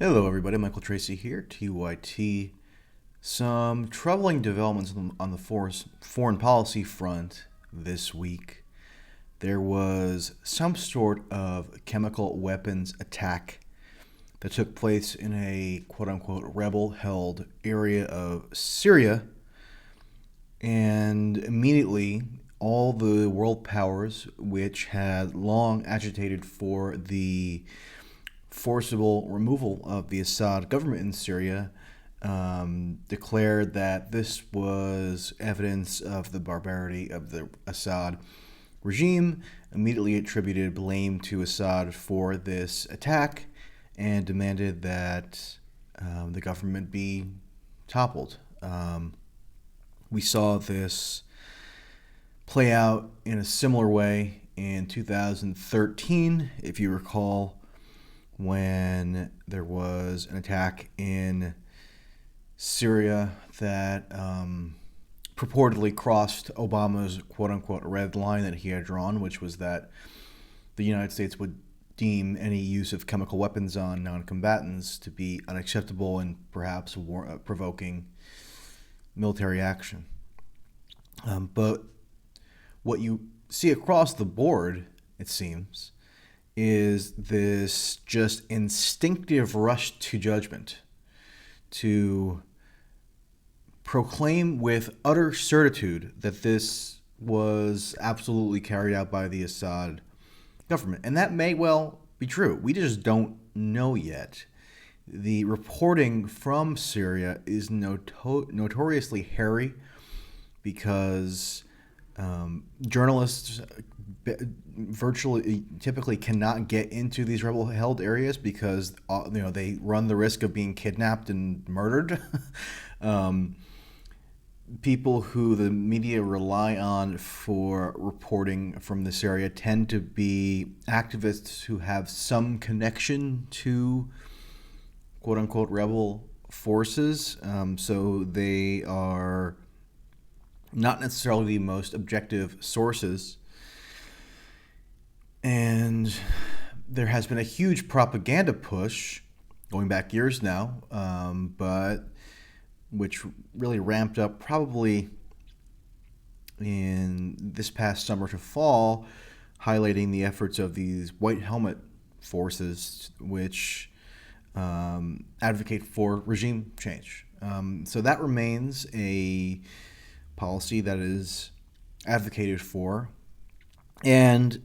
Hello, everybody. Michael Tracy here, TYT. Some troubling developments on the foreign policy front this week. There was some sort of chemical weapons attack that took place in a quote unquote rebel held area of Syria, and immediately all the world powers, which had long agitated for the forcible removal of the Assad government in Syria, declared that this was evidence of the barbarity of the Assad regime, immediately attributed blame to Assad for this attack, and demanded that the government be toppled. We saw this play out in a similar way in 2013, if you recall, when there was an attack in Syria that purportedly crossed Obama's quote-unquote red line that he had drawn, which was that the United States would deem any use of chemical weapons on non-combatants to be unacceptable and perhaps provoking military action. But what you see across the board, it seems, is this just instinctive rush to judgment, to proclaim with utter certitude that this was absolutely carried out by the Assad government. And that may well be true. We just don't know yet. The reporting from Syria is notoriously hairy because journalists typically cannot get into these rebel-held areas because they run the risk of being kidnapped and murdered. People who the media rely on for reporting from this area tend to be activists who have some connection to quote-unquote rebel forces, so they are not necessarily the most objective sources. And there has been a huge propaganda push going back years now, but which really ramped up probably in this past summer to fall, highlighting the efforts of these white helmet forces, which advocate for regime change. So that remains a policy that is advocated for, and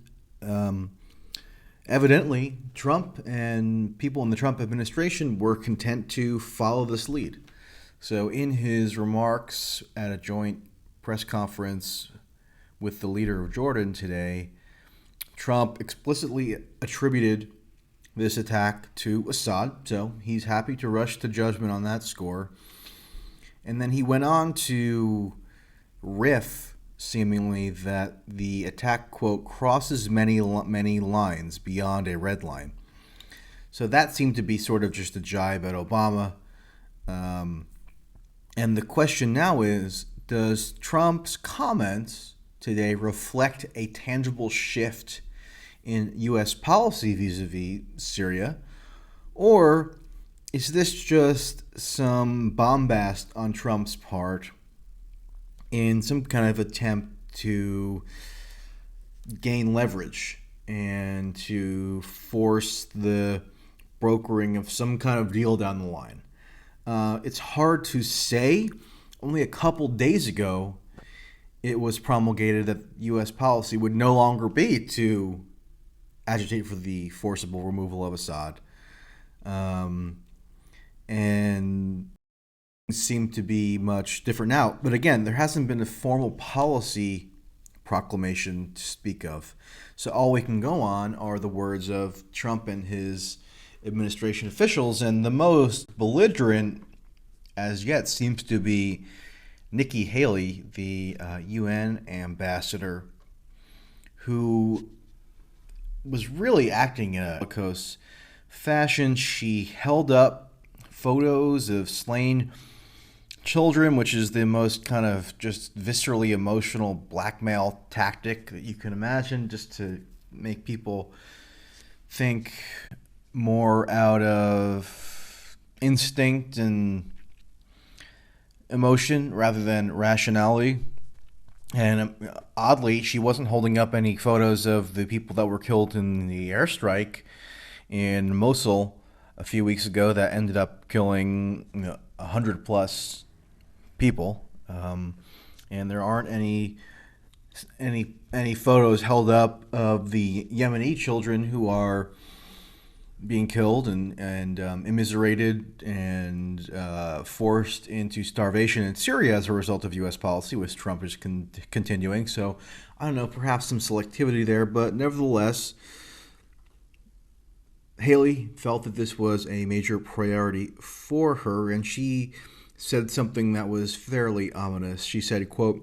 evidently Trump and people in the Trump administration were content to follow this lead. So in his remarks at a joint press conference with the leader of Jordan today, Trump explicitly attributed this attack to Assad, so he's happy to rush to judgment on that score. And then he went on to riff, seemingly, that the attack, quote, crosses many lines beyond a red line. So that seemed to be sort of just a jibe at Obama. And the question now is, does Trump's comments today reflect a tangible shift in U.S. policy vis-a-vis Syria, or is this just some bombast on Trump's part in some kind of attempt to gain leverage and to force the brokering of some kind of deal down the line? It's hard to say. Only a couple days ago, it was promulgated that U.S. policy would no longer be to agitate for the forcible removal of Assad. And seem to be much different now. But again, there hasn't been a formal policy proclamation to speak of. So all we can go on are the words of Trump and his administration officials, and the most belligerent as yet seems to be Nikki Haley, the UN ambassador, who was really acting in a bellicose fashion. She held up photos of slain children, which is the most kind of just viscerally emotional blackmail tactic that you can imagine, just to make people think more out of instinct and emotion rather than rationality. And oddly, she wasn't holding up any photos of the people that were killed in the airstrike in Mosul a few weeks ago that ended up killing 100 plus people. And there aren't any photos held up of the Yemeni children who are being killed and immiserated and forced into starvation in Syria as a result of U.S. policy, which Trump is continuing. So I don't know, perhaps some selectivity there, but nevertheless, Haley felt that this was a major priority for her, and she said something that was fairly ominous. She said, quote,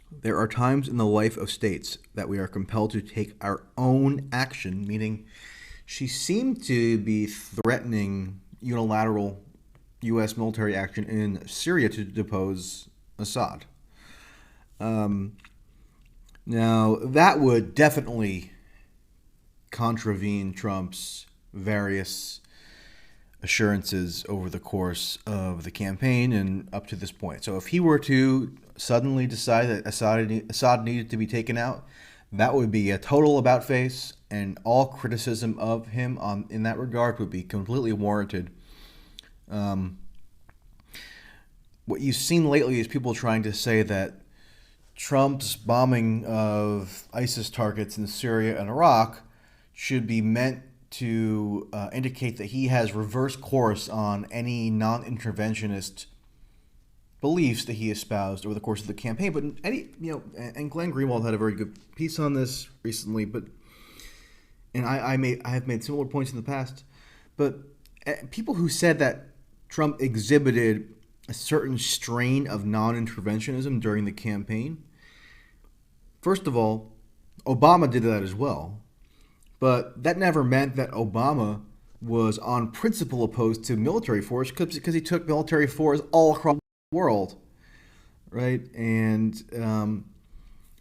"There are times in the life of states that we are compelled to take our own action," meaning she seemed to be threatening unilateral U.S. military action in Syria to depose Assad. Now, that would definitely contravene Trump's various assurances over the course of the campaign and up to this point. So if he were to suddenly decide that Assad needed to be taken out, that would be a total about-face, and all criticism of him in that regard would be completely warranted. What you've seen lately is people trying to say that Trump's bombing of ISIS targets in Syria and Iraq should be meant to indicate that he has reversed course on any non-interventionist beliefs that he espoused over the course of the campaign. But and Glenn Greenwald had a very good piece on this recently. I have made similar points in the past. But people who said that Trump exhibited a certain strain of non-interventionism during the campaign, first of all, Obama did that as well. But that never meant that Obama was on principle opposed to military force because he took military force all across the world, right? And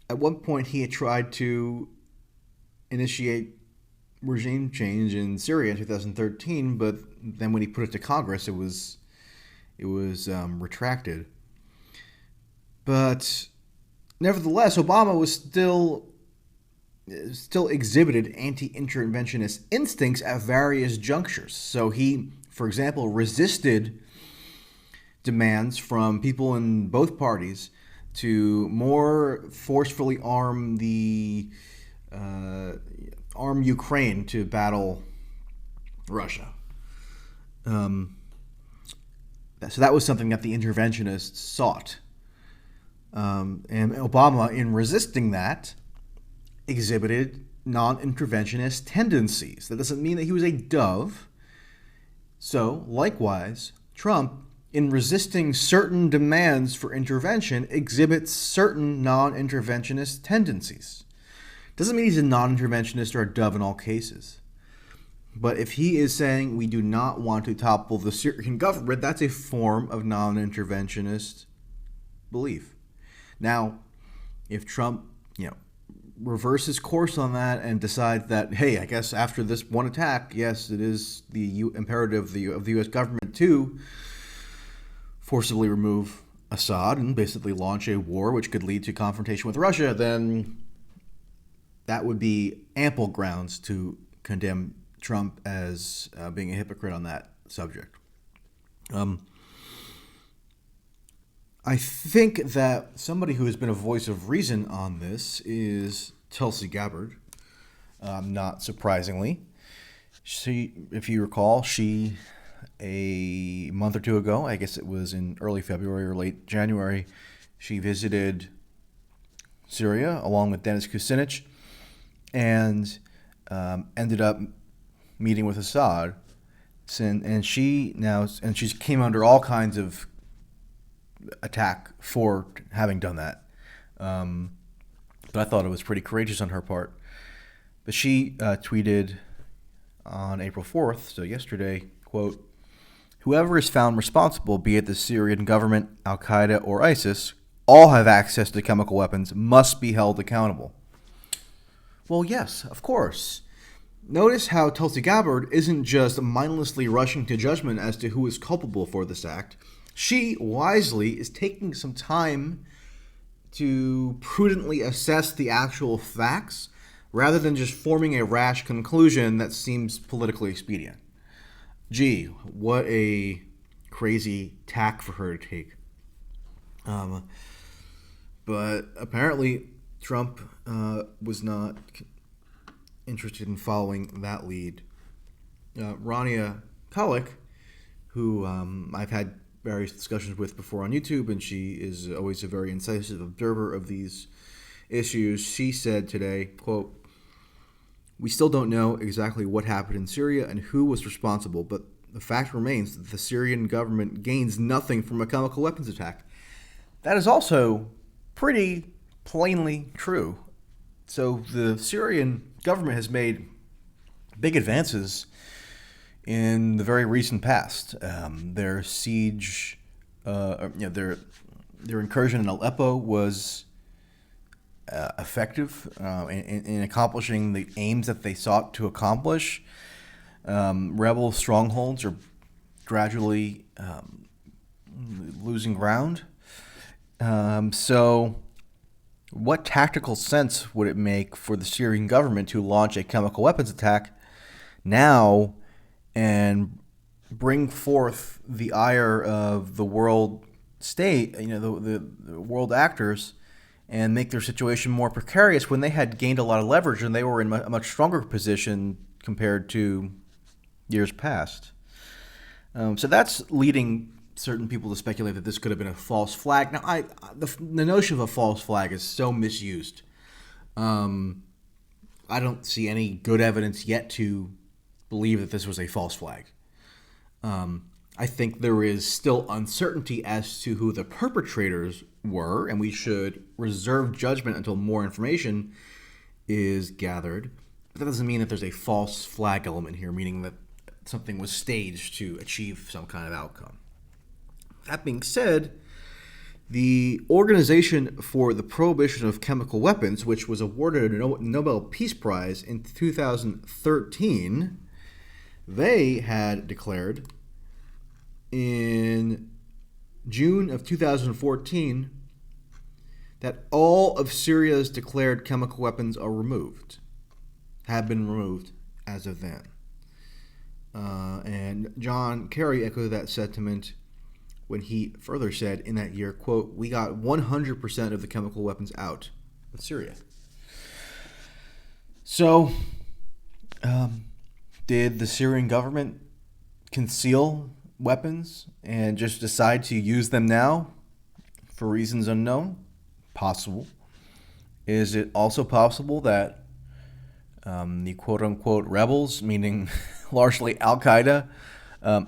at one point he had tried to initiate regime change in Syria in 2013, but then when he put it to Congress, it was retracted. But nevertheless, Obama was still exhibited anti-interventionist instincts at various junctures. So he, for example, resisted demands from people in both parties to more forcefully arm Ukraine to battle Russia. So that was something that the interventionists sought. And Obama, in resisting that, exhibited non-interventionist tendencies. That doesn't mean that he was a dove. So, likewise, Trump, in resisting certain demands for intervention, exhibits certain non-interventionist tendencies. Doesn't mean he's a non-interventionist or a dove in all cases. But if he is saying we do not want to topple the Syrian government, that's a form of non-interventionist belief. Now, if Trump, reverses course on that and decides that, hey, I guess after this one attack, yes, it is the imperative of the U.S. government to forcibly remove Assad and basically launch a war which could lead to confrontation with Russia, then that would be ample grounds to condemn Trump as being a hypocrite on that subject. I think that somebody who has been a voice of reason on this is Tulsi Gabbard. Not surprisingly. She, if you recall, a month or two ago, I guess it was in early February or late January, she visited Syria along with Dennis Kucinich and ended up meeting with Assad. And she came under all kinds of attack for having done that. But I thought it was pretty courageous on her part. But she tweeted on April 4th, so yesterday, quote, "Whoever is found responsible, be it the Syrian government, Al-Qaeda, or ISIS, all have access to chemical weapons, must be held accountable." Well, yes, of course. Notice how Tulsi Gabbard isn't just mindlessly rushing to judgment as to who is culpable for this act. She wisely is taking some time to prudently assess the actual facts rather than just forming a rash conclusion that seems politically expedient. Gee, what a crazy tack for her to take. But apparently, Trump was not interested in following that lead. Rania Khalek, who I've had various discussions with before on YouTube, and she is always a very incisive observer of these issues. She said today, quote, "We still don't know exactly what happened in Syria and who was responsible, but the fact remains that the Syrian government gains nothing from a chemical weapons attack." That is also pretty plainly true. So the Syrian government has made big advances in the very recent past. Their siege, their incursion in Aleppo was effective in accomplishing the aims that they sought to accomplish. Rebel strongholds are gradually losing ground. So what tactical sense would it make for the Syrian government to launch a chemical weapons attack now and bring forth the ire of the world state, the world actors, and make their situation more precarious when they had gained a lot of leverage and they were in a much stronger position compared to years past? So that's leading certain people to speculate that this could have been a false flag. Now, the notion of a false flag is so misused. I don't see any good evidence yet to believe that this was a false flag. I think there is still uncertainty as to who the perpetrators were, and we should reserve judgment until more information is gathered. But that doesn't mean that there's a false flag element here, meaning that something was staged to achieve some kind of outcome. That being said, the Organization for the Prohibition of Chemical Weapons, which was awarded a Nobel Peace Prize in 2013, they had declared in June of 2014 that all of Syria's declared chemical weapons are have been removed as of then. And John Kerry echoed that sentiment when he further said in that year, quote, "We got 100% of the chemical weapons out of Syria." So, did the Syrian government conceal weapons and just decide to use them now for reasons unknown? Possible. Is it also possible that the quote-unquote rebels, meaning largely Al-Qaeda,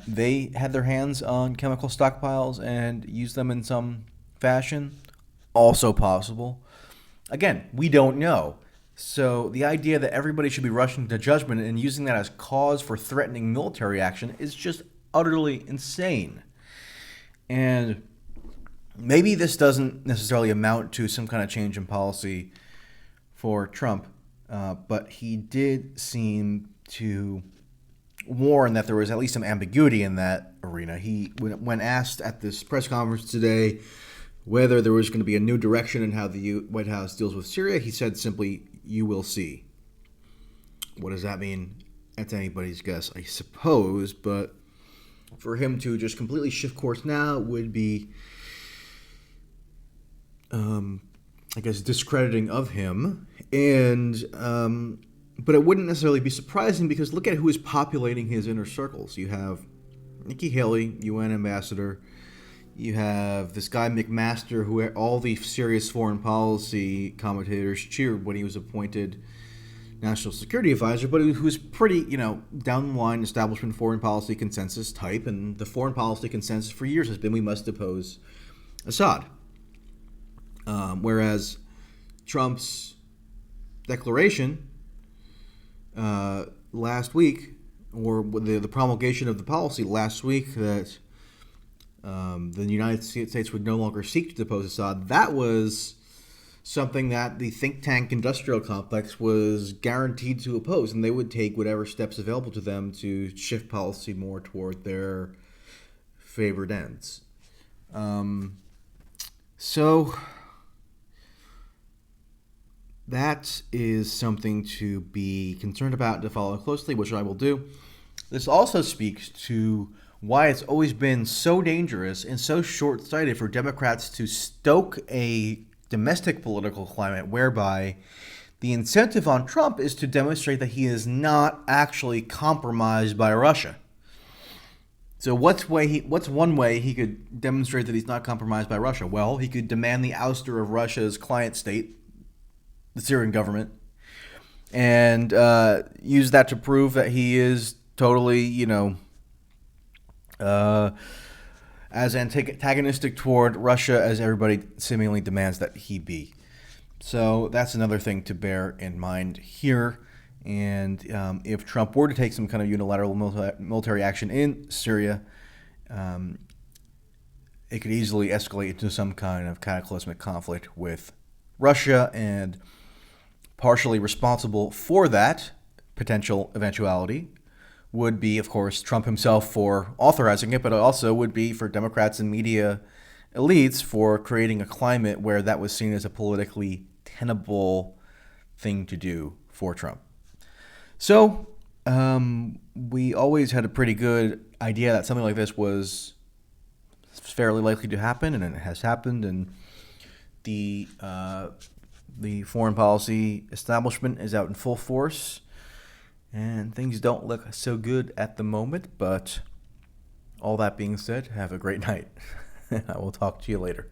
they had their hands on chemical stockpiles and used them in some fashion? Also possible. Again, we don't know. So the idea that everybody should be rushing to judgment and using that as cause for threatening military action is just utterly insane. And maybe this doesn't necessarily amount to some kind of change in policy for Trump, but he did seem to warn that there was at least some ambiguity in that arena. He, when asked at this press conference today whether there was going to be a new direction in how the White House deals with Syria, he said simply, "You will see." What does that mean? That's anybody's guess, I suppose, but for him to just completely shift course now would be, I guess, discrediting of him. And but it wouldn't necessarily be surprising because look at who is populating his inner circles. You have Nikki Haley, UN ambassador. You have this guy McMaster, who all the serious foreign policy commentators cheered when he was appointed national security advisor, but who's pretty, down the line establishment foreign policy consensus type. And the foreign policy consensus for years has been we must depose Assad. Whereas Trump's declaration last week, or the promulgation of the policy last week that the United States would no longer seek to depose Assad, that was something that the think tank industrial complex was guaranteed to oppose, and they would take whatever steps available to them to shift policy more toward their favored ends. So that is something to be concerned about, to follow closely, which I will do. This also speaks to why it's always been so dangerous and so short-sighted for Democrats to stoke a domestic political climate whereby the incentive on Trump is to demonstrate that he is not actually compromised by Russia. So what's one way he could demonstrate that he's not compromised by Russia? Well, he could demand the ouster of Russia's client state, the Syrian government, and use that to prove that he is totally, as antagonistic toward Russia as everybody seemingly demands that he be. So that's another thing to bear in mind here. And if Trump were to take some kind of unilateral military action in Syria, it could easily escalate into some kind of cataclysmic conflict with Russia, and partially responsible for that potential eventuality would be, of course, Trump himself for authorizing it, but it also would be for Democrats and media elites for creating a climate where that was seen as a politically tenable thing to do for Trump. So we always had a pretty good idea that something like this was fairly likely to happen, and it has happened, and the foreign policy establishment is out in full force, and things don't look so good at the moment. But all that being said, have a great night. I will talk to you later.